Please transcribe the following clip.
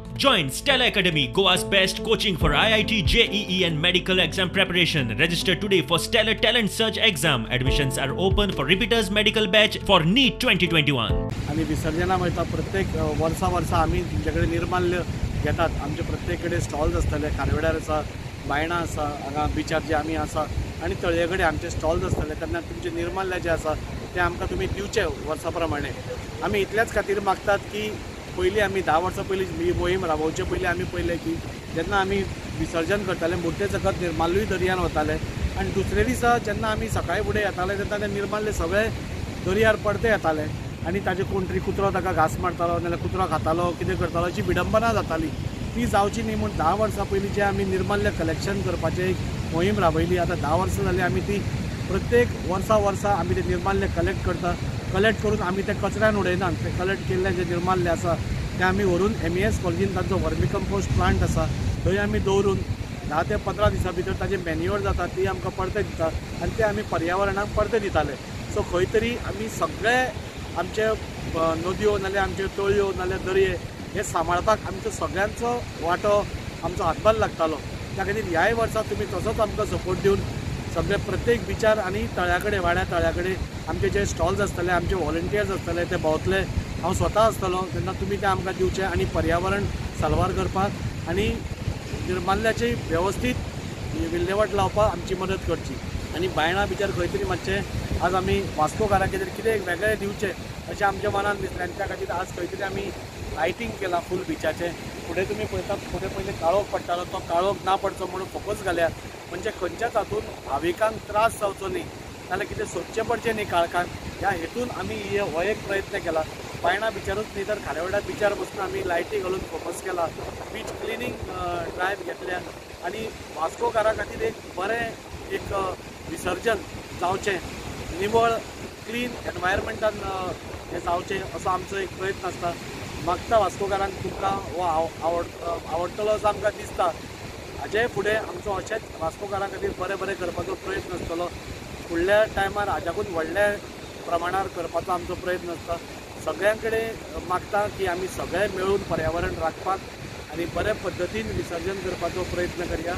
Join Stella Academy, Goa's best coaching for IIT, JEE and medical exam preparation. Register today for Stellar Talent Search exam. Admissions are open for repeaters medical batch for NEET 2021. आम्ही विसर्जनाक वयता प्रत्येक वर्सा आम्ही तुमच्याकडे निर्माल्य घेतात. आमचे प्रत्येक कडेन स्टॉल्स आसतले. खारवेड्यार आसा, बायणां आसा, हांगा बिचार जे आमी आसा आनी तळयेकडे आमचे स्टॉल्स आसतले. तेन्ना तुमचे निर्माल्य जे आसा ते आमकां तुमी दिवचे वर्सा प्रमाणे. आमी इतल्याच खातीर मागतात की पयलीं आमी 10 वर्सां पयलीं ही मोहीम राबोवचे पयलीं आमी पळयलें की जेन्ना आमी विसर्जन करताले मुर्ते सकत निर्माल्यूय दर्यान वताले आनी दुसरे दिसा जेन्ना आमी सकाळी फुडें येताले तेन्ना ते निर्माल्य सगळे दर्यार पडते येताले आनी ताजे कोण तरी कुत्रो ताका घास मारतालो नाल्यार कुत्रो खातालो कितें करतालो अशी विडंबना जाताली. ती जावची न्ही म्हूण 10 वर्सां पयलीं जे आमी निर्माल्य कलेक्शन करपाचें एक मोहीम राबयली. आतां 10 वर्सां जालीं आमी ती प्रत्येक वर्सा आमी ते निर्माल्य कलेक्ट करून आमी ते कचऱ्यान उडयनात. ते कलेक्ट केल्ले जे निर्माल्य आसा ते आमी व्हरून MES कॉलेजीन तांचो वर्मी कंपोस्ट प्लांट आसा थंय आमी दवरून 10 ते 15 दिसां भितर ताजे मॅन्युअर जाता ती आमकां परते दिता आनी ते आमी पर्यावरणाक परते दिताले. सो खंय तरी आमी सगळे आमचे नदयो नाल्यार आमच्यो तळयो नाल्यार दर्ये हे सांबाळपाक आमचो सगळ्यांचो वांटो आमचो हातभार लागतालो. त्या खातीर ह्याय वर्सा तुमी तसोच आमकां सपोर्ट दिवन सगळे प्रत्येक बिचार आनी तळ्या कडेन वाड्या तळ्या कडेन आमचे जे स्टॉल्स आसतले आमचे व्हॉलंटियर्स आसतले ते भोंवतले. हांव स्वता आसतलो तेन्ना तुमी ते आमकां दिवचे आनी पर्यावरण साल्वार करपाक आनी निर्माल्याची वेवस्थीत विल्हेवाट लावपाक आमची मदत करची. आनी बायणां बिचार खंय तरी मातशें आज आमी वास्कोकारां कितें एक वेगळें दिवचें अशें आमच्या मनान दिसलें आनी त्या खातीर आज खंय तरी आमी लायटींग केलां फूल बिचाचें. फुडें तुमी पळयतात फुडें पयलीं काळोख पडटालो तो काळोख ना पडचो म्हणून फोकस घाल्या म्हणजे खंयच्याच हातून भाविकांक त्रास जावचो न्ही नाल्यार कितें सोदचें पडचें न्ही काळखान ह्या हेतून आमी हो एक प्रयत्न केला. बायणां बिचारूच न्ही तर खारवेड्यार बिचार बसून आमी लायटी घालून फोकस केला. बीच क्लिनींग ड्रायव्ह घेतल्या आनी वास्कोकारां खातीर एक बरें एक विसर्जन जावचें निवळ क्लीन एनवायरमेंटान हें जावचें असो आमचो एक प्रयत्न आसता. मागता वास्कोकारांक तुमकां हो आवडटलो असो आमकां दिसता. हाचे फुडें आमचो अशेंच वास्कोकारां खातीर बरें करपाचो प्रयत्न आसतलो. फुडल्या टायमार हाज्याकून व्हडल्या प्रमाणार करपाचो आमचो प्रयत्न आसता. सगळ्यां कडेन मागता की आमी सगळे मेळून पर्यावरण राखपाक आनी बरे पद्दतीन विसर्जन करपाचो प्रयत्न करया.